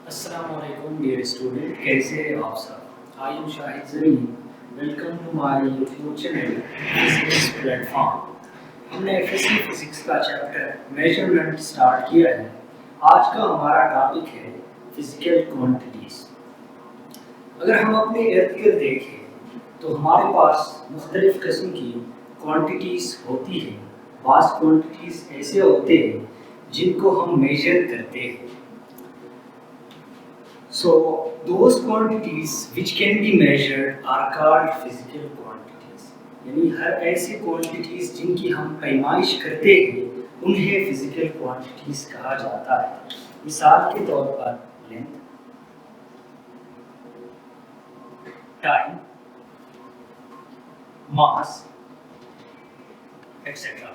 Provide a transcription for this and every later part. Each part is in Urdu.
السلام علیکم ڈیئر اسٹوڈنٹ، کیسے ہیں آپ سب؟ I am Shahid Zareen, welcome to my YouTube channel physics platform. ہم نے ایف ایس سی فزکس کا چیپٹر میجرمنٹ اسٹارٹ کیا ہے۔ آج کا ہمارا ٹاپک ہے فزیکل کوانٹیٹیز۔ اگر ہم اپنے ارد گرد دیکھیں تو ہمارے پاس مختلف قسم کی کوانٹیٹیز ہوتی ہیں۔ بعض کوانٹیٹیز ایسے ہوتے ہیں جن کو ہم میجر کرتے ہیں۔ So those quantities which can be measured are called physical quantities. یعنی ہر ایسی کوانٹیٹیز جن کی ہم پیمائش کرتے ہیں انہیں فزیکل کوانٹیٹیز کہا جاتا ہے۔ مثال کے طور پر لینتھ، ٹائم، ماس ایٹسٹرا۔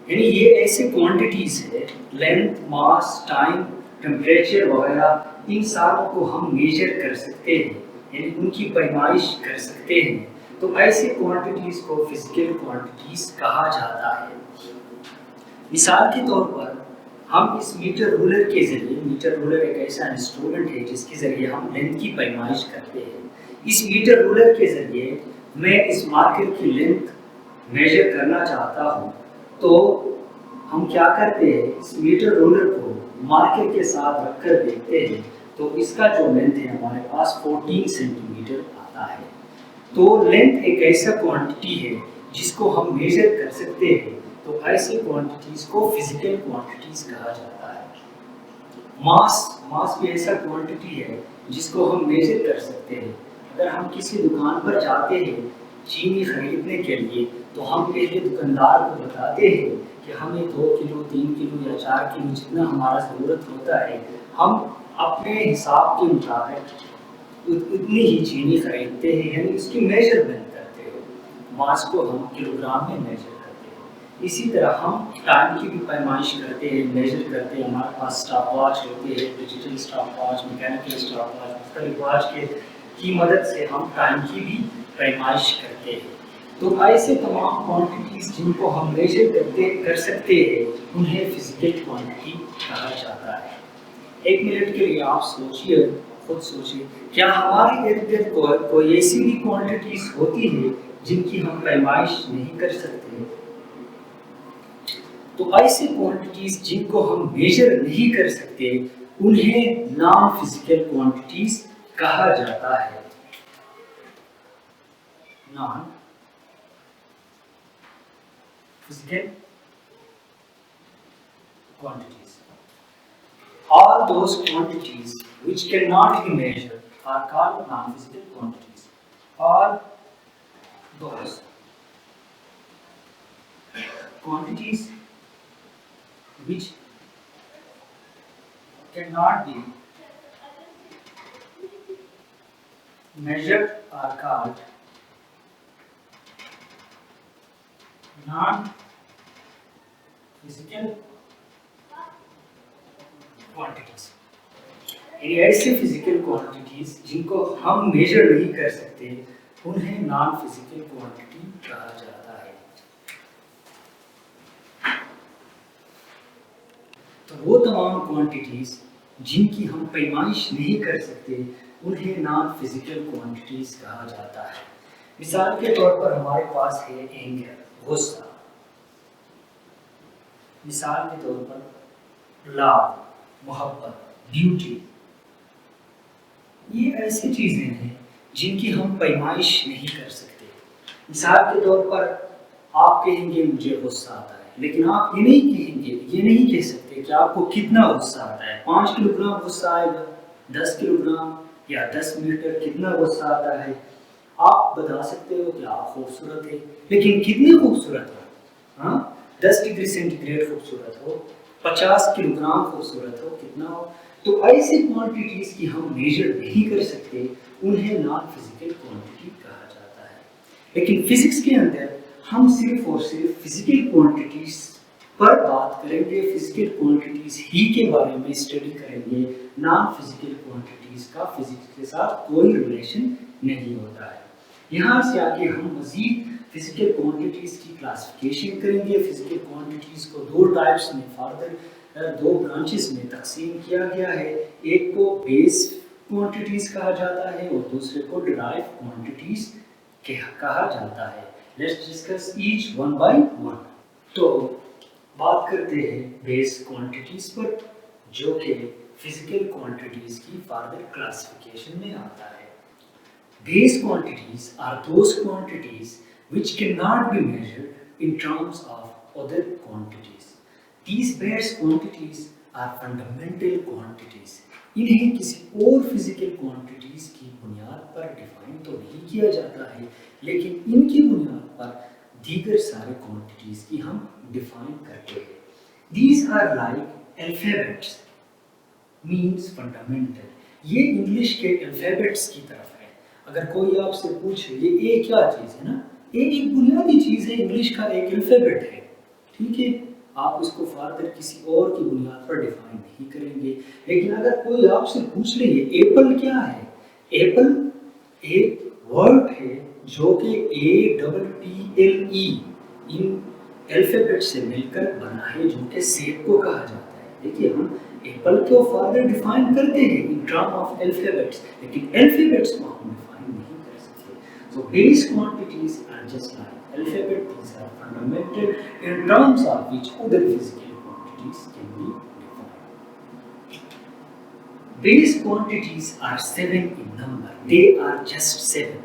یعنی یہ ایسی کوانٹیٹیز ہے، لینتھ، ماس، ٹائم، ٹمپریچر وغیرہ، ان ساروں کو ہم میجر کر سکتے ہیں، یعنی ان کی پیمائش کر سکتے ہیں۔ تو ایسی کوانٹیٹیز کو فزیکل کوانٹیٹیز کہا جاتا ہے۔ مثال کے طور پر ہم اس میٹر رولر کے ذریعے، میٹر رولر ایک ایسا انسٹرومنٹ ہے جس کے ذریعے ہم لینتھ کی پیمائش کرتے ہیں۔ اس میٹر رولر کے ذریعے میں اس مارکر کی لینتھ میجر کرنا چاہتا ہوں، تو ہم کیا کرتے ہیں، اس میٹر رولر کو مارکر کے ساتھ رکھ کر دیکھتے ہیں تو اس کا جو لینتھ ہے ہمارے پاس 14 سینٹی میٹر آتا ہے۔ تو لینتھ ایک ایسا کوانٹٹی ہے جس کو ہم میجر کر سکتے ہیں، تو ایسی کوانٹٹیز کو فزیکل کوانٹٹیز کہا جاتا ہے۔ ماس بھی ایسا کوانٹٹی ہے جس کو ہم میجر کر سکتے ہیں۔ اگر ہم کسی دکان پر جاتے ہیں چینی خریدنے کے لیے تو ہم پہلے دکاندار کو بتاتے ہیں کہ ہمیں 2 کلو، 3 کلو یا 4 کلو جتنا ہمارا ضرورت ہوتا ہے، ہم اپنے حساب کے مطابق اتنی ہی چینی خریدتے ہیں، یعنی اس کی میجرمنٹ کرتے ہیں۔ ماس کو ہم کلو گرام میں میجر کرتے ہیں۔ اسی طرح ہم ٹائم کی بھی پیمائش کرتے ہیں، میجر کرتے ہیں۔ ہمارے پاس اسٹاپ واچ ہوتے ہیں، digital stop watch, mechanical stop watch, مختلف واچ کی مدد سے ہم ٹائم کی بھی پیمائش کرتے ہیں۔ تو ایسے تمام کوانٹیٹیز جن کو ہم میجر کر سکتے ہیں انہیں فزیکل کوانٹٹی کہا جاتا ہے۔ 1 منٹ کے لیے آپ سوچیے، خود سوچیے، کیا ہمارے ارد گرد کوئی ایسی بھی کوانٹیٹیز ہوتی ہے جن کی ہم پیمائش نہیں کر سکتے؟ تو ایسی کوانٹیٹیز جن کو ہم میجر نہیں کر سکتے انہیں نان فزیکل کوانٹیٹیز کہا جاتا ہے۔ Non physical quantities. All those quantities which cannot be measured are called non-physical quantities. All those quantities which cannot be measured are called non-physical quantities. یعنی ایسی فزیکل کوانٹیٹیز جن کو ہم میجر نہیں کر سکتے انہیں نان فزیکل کوانٹیٹی کہا جاتا ہے۔ تو وہ تمام کوانٹیٹیز جن کی ہم پیمائش نہیں کر سکتے انہیں نان فزیکل کوانٹیٹیز کہا جاتا ہے۔ مثال کے طور پر ہمارے پاس ہے اینگر، غصہ۔ مثال کے طور پر لو، محبت، بیوٹی۔ یہ ایسی چیزیں ہیں جن کی ہم پیمائش نہیں کر سکتے۔ مثال کے طور پر آپ کہیں گے مجھے غصہ آتا ہے، لیکن آپ یہ نہیں کہیں گے، یہ نہیں کہہ سکتے کہ آپ کو کتنا غصہ آتا ہے۔ 5 کلو گرام غصہ آئے گا، 10 کلو گرام یا 10 میٹر، کتنا غصہ آتا ہے۔ آپ بتا سکتے ہو کہ آپ خوبصورت ہے، لیکن کتنی خوبصورت ہو؟ 10 ڈگری سینٹی گریڈ خوبصورت ہو، 50 کلو گرام خوبصورت ہو، کتنا ہو؟ تو ایسی کوانٹیٹیز کی ہم میجر نہیں کر سکتے، انہیں نان فزیکل کوانٹیٹی کہا جاتا ہے۔ لیکن فزکس کے اندر ہم صرف اور صرف فزیکل کوانٹیٹیز پر بات کریں گے، فزیکل کوانٹیٹیز ہی کے بارے میں اسٹڈی کریں گے۔ نان فزیکل کوانٹیٹیز کا فزکس کے ساتھ کوئی ریلیشن نہیں ہوتا ہے۔ یہاں سے آگے ہم مزید فزیکل کوانٹیٹیز کی کلاسیفیکیشن کریں گے۔ فزیکل کوانٹیٹیز کو 2 ٹائپس میں فردر دو برانچز میں تقسیم کیا گیا ہے، ایک کو بیس کوانٹیٹیز کہا جاتا ہے اور دوسرے کو ڈرائیو کوانٹیٹیز کہا جاتا ہے. Let's discuss each one by one. تو بات کرتے ہیں بیس کوانٹیٹیز پر، جو کہ فزیکل کوانٹیٹیز کی فردر کلاسیفیکیشن میں آتا ہے. Base quantities are those quantities which cannot be measured in terms of other quantities. These base quantities are fundamental quantities. انہیں کسی اور فزیکل کوانٹیٹیز کی بنیاد پر ڈیفائن تو نہیں کیا جاتا ہے، لیکن ان کی بنیاد پر دیگر سارے کوانٹیٹیز کی ہم ڈیفائن کرتے ہیں. These are like alphabets, means fundamental. یہ انگلش کے الفیبٹس کی طرف ہے. اگر کوئی آپ سے پوچھے یہ اے کیا چیز ہے نا، اے ایک بنیادی چیز ہے، انگلش کا ایک الفیبٹ ہے، ٹھیک ہے. آپ اس کو فردر کسی اور کی بنیاد پر ڈیفائن نہیں کریں گے. لیکن اگر کوئی آپ سے پوچھ لے یہ ایپل کیا ہے، ایپل ایک ورڈ ہے جو کہ APPLE ان الفیبٹ سے مل کر بنا ہے، جو کہ سیب کو کہا جاتا ہے. دیکھیے ہم ایپل کو فردر ڈیفائن کرتے ہیں ان ٹرم آف الفیبٹس، لیکن الفیبٹس کو ہم ڈیفائن نہیں کر سکتے. So base quantities are just like alphabet. These are fundamental in terms of which other physical quantities can be defined. Base quantities are 7 in number. They are just 7.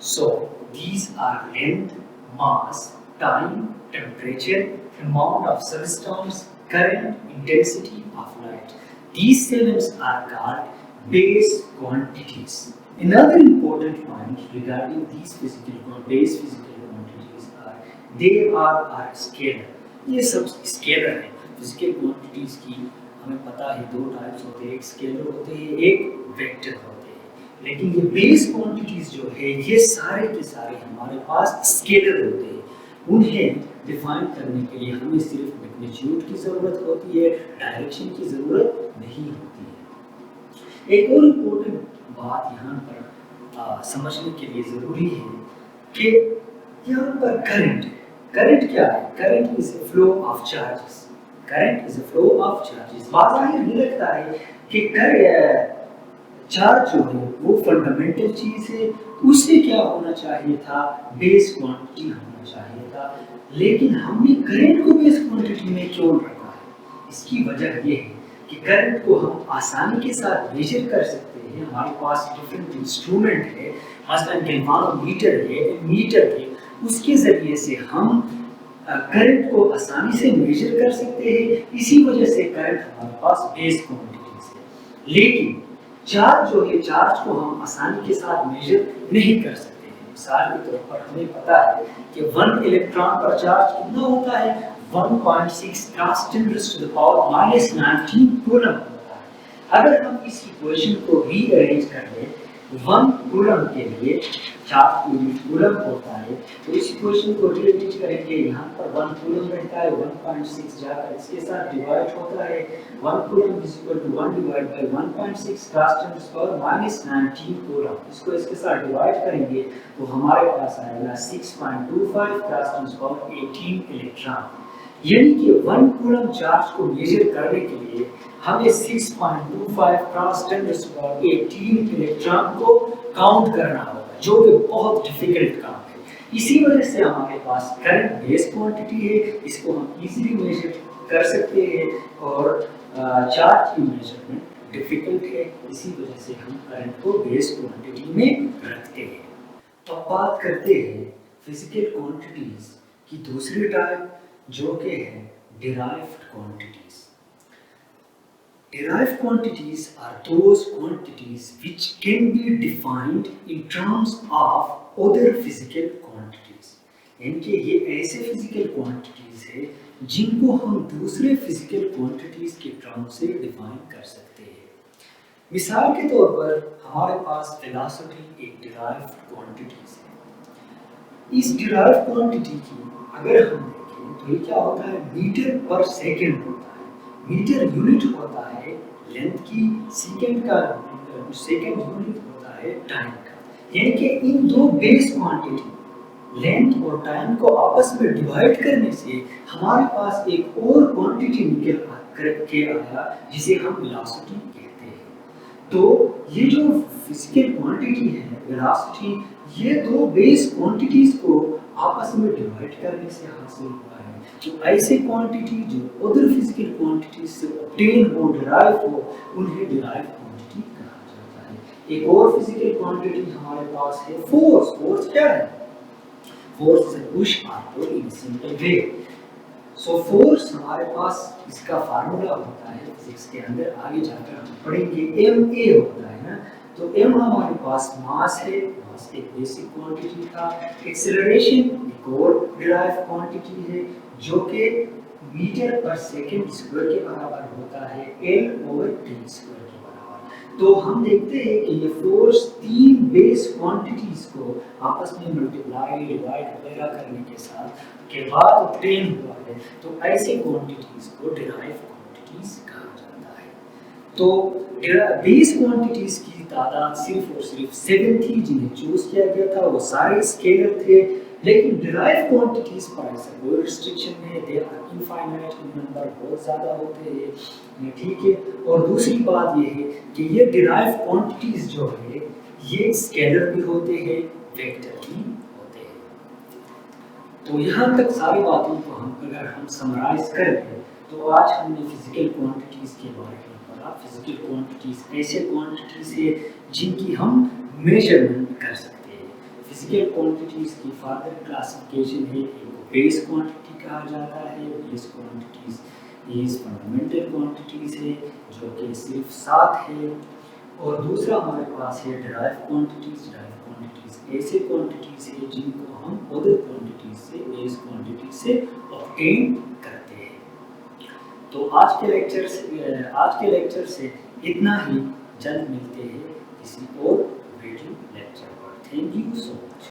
So these are length, mass, time, temperature, amount of substance, current, intensity of light. These 7s are called base quantities. Another important point regarding these base physical quantities are they are scalar. یہ سب scalar ہے. Physical quantities کی ہمیں پتا ہے دو ٹائپس ہوتے ہیں، ایک scalar ہوتے ہیں، ایک vector ہوتے ہیں. لیکن یہ بیس کوانٹیٹیز جو ہے یہ سارے کے سارے ہمارے پاس scalar ہوتے ہیں. انہیں ڈیفائن کرنے کے لیے ہمیں صرف میگنیچیوڈ کی ضرورت ہوتی ہے، ڈائریکشن کی ضرورت نہیں ہوتی ہے. ایک اور امپورٹنٹ بات یہاں پر سمجھنے کے لیے ضروری ہے کہ یہاں پر کرنٹ کیا ہے؟ Current is a flow of charges. Current is a flow of charges. بظاہر یہ لگتا ہے کہ چارج جو ہے وہ فنڈامنٹل چیز ہے، اس سے کیا ہونا چاہیے تھا؟ بیس کوانٹٹی ہونا چاہیے تھا. لیکن ہم نے کرنٹ کو بیس کوانٹٹی میں کیوں رکھا ہے؟ اس کی وجہ یہ ہے کہ کرنٹ کو ہم آسانی کے ساتھ میجر کر سکتے ہیں. ہمارے پاس ڈفرینٹ انسٹرومنٹ ہے، مثلا گیلوانو میٹر ہے، میٹر ہے، اس کے ذریعے سے ہم کرنٹ کو آسانی سے میجر کر سکتے ہیں. اسی وجہ سے کرنٹ ہمارے پاس بیس کوانٹٹیز ہے. لیکن چارج جو ہے، چارج کو ہم آسانی کے ساتھ میجر نہیں کر سکتے ہیں. مثال کے طور پر ہمیں پتا ہے کہ 1 الیکٹران پر چارج کتنا ہوتا ہے؟ 1.6 × 10⁻⁻19 کولم ہوتا ہے. اگر ہم اس ایکویشن کو ری ارینج کر لیں، 1 کولم کے لیے چارج کی یونٹ کولم ہوتا ہے، تو اس ایکویشن کو ری ارینج کریں گے. یہاں پر 1 کولم رہتا ہے، 1.6 جا کر اس کے ساتھ ڈیوائڈ ہوتا ہے. 1 کولم = 1 / 1.6 × 10⁻⁻19 کولم. اس کو اس کے ساتھ ڈیوائڈ کریں گے تو ہمارے پاس آئے گا 6.25 × 10⁻18 الیکٹران. یعنی کہ 1 کولم چارج کو میجر کرنے کے لیے ہمیں 6.25 × 10⁻18 الیکٹران کو کاؤنٹ کرنا ہوگا، جو کہ بہت ڈیفیکلٹ کام ہے. اسی وجہ سے ہمارے پاس کرنٹ بیس کوانٹٹی ہے، اس کو ہم ایزیلی میجر کر سکتے ہیں، اور چارج کی میجرمنٹ ڈیفیکلٹ ہے. اسی وجہ سے ہم کرنٹ کو بیس کوانٹٹی میں رکھتے ہیں. تو بات کرتے ہیں فزیکل کوانٹٹیز کی دوسری ٹائپ، جو کہ ہے derived quantities. Derived quantities are those quantities which can be defined in terms of other physical quantities. یعنی کہ یہ ایسے فزیکل کوانٹیٹیز ہیں جن کو ہم دوسرے فزیکل کوانٹیٹیز کے ٹرم سے ڈیفائن کر سکتے ہیں. مثال کے طور پر ہمارے پاس ویلاسٹی ایک ڈیرائیوڈ کوانٹیٹیز ہے. اس ڈیرائیوڈ کوانٹیٹی کی اگر ہم دیکھیں تو یہ کیا ہوتا ہے؟ میٹر پر سیکنڈ ہوتا ہے. میٹر یونٹ ہوتا ہے لینتھ کی، سیکنڈ کا سیکنڈ یونٹ ہوتا ہے ٹائم کا. یعنی کہ ان دو بیس کوانٹٹی لینتھ اور ٹائم کو آپس میں ڈیوائڈ کرنے سے ہمارے پاس ایک اور کوانٹٹی نکل کر کے آیا جسے ہم ویلاسٹی کہتے ہیں۔ تو یہ جو فزیکل کوانٹٹی ہے ویلاسٹی، یہ دو بیس کوانٹٹیز کو آپس میں ڈیوائڈ کرنے سے حاصل ہوا ہے۔ تو ایسے کوانٹٹی جو ادر فزیکل کوانٹٹیز سے obtain ہو، ڈرائیو ہو، انہیں ڈرائیو کوانٹٹی کہا جاتا ہے۔ ایک اور فزیکل کوانٹٹی ہمارے پاس ہے فورس۔ فورس کیا ہے؟ فورس سے push or pull in simple way۔ So force ہمارے پاس اس کا فارمولا ہوتا ہے فزکس کے اندر، آگے جا کر ہم پڑھیں گے ایم اے ہوتا ہے نا۔ تو ایم ہمارے پاس ماس ہے، ماس ایک بیسک کوانٹٹی تھا۔ ایکسلریشن ایک اور ڈرائیو کوانٹٹی ہے جو کہ میٹر پر سیکنڈ اسکوائر کے برابر ہوتا ہے، ایل اوور ٹی اسکوائر کے برابر۔ تو ہم دیکھتے ہیں کہ یہ فورس تین بیس کوانٹٹیز کو آپس میں ملٹیپلائی، ڈیوائڈ وغیرہ کرنے کے ساتھ کے بعد obtain ہوا ہے۔ تو ایسی کوانٹٹیز کو ڈرائیو کوانٹٹیز کہا جاتا ہے۔ تو بیس کوانٹٹیز کی تعداد صرف اور صرف 7 تھی جنہیں چوز کیا گیا تھا، وہ سارے اسکیلر تھے، لیکن ڈرائیو کوانٹٹیز پر ایسا کوئی ریسٹرکشن نہیں ہے، دے آر انفائنائٹ، نمبر بہت زیادہ ہوتے ہیں، ٹھیک ہے۔ اور دوسری بات یہ ہے کہ یہ ڈرائیو کوانٹٹیز جو ہے یہ اسکیلر بھی ہوتے ہیں، ویکٹر بھی ہوتے ہیں۔ تو یہاں تک ساری باتوں کو اگر ہم سمرائز کر لیں تو آج ہم نے فزیکل کوانٹٹیز کے بارے میں پڑھا۔ فزیکل کوانٹٹیز ایسے کوانٹٹیز ہیں جن کی ہم میجرمنٹ کر سکتے ہیں۔ فزیکل کوانٹٹیز کی فردر کلاسیفیکیشن ہے، ایک کو بیس کوانٹٹی کہا جاتا ہے، بیس کوانٹٹیز از فنڈامنٹل کوانٹٹیز ہے جو کہ صرف 7 ہے، اور دوسرا ہمارے پاس ہے ڈرائیو کوانٹٹیز۔ ڈرائیو کوانٹٹیز ایسے کوانٹٹیز ہیں جن کو ہم ادر کوانٹٹیز سے، بیس کوانٹٹیز سے obtain کرتے ہیں۔ تو آج کے لیکچر سے اتنا ہی، جلد ملتے ہیں کسی اور video lecture per. Thank you so much.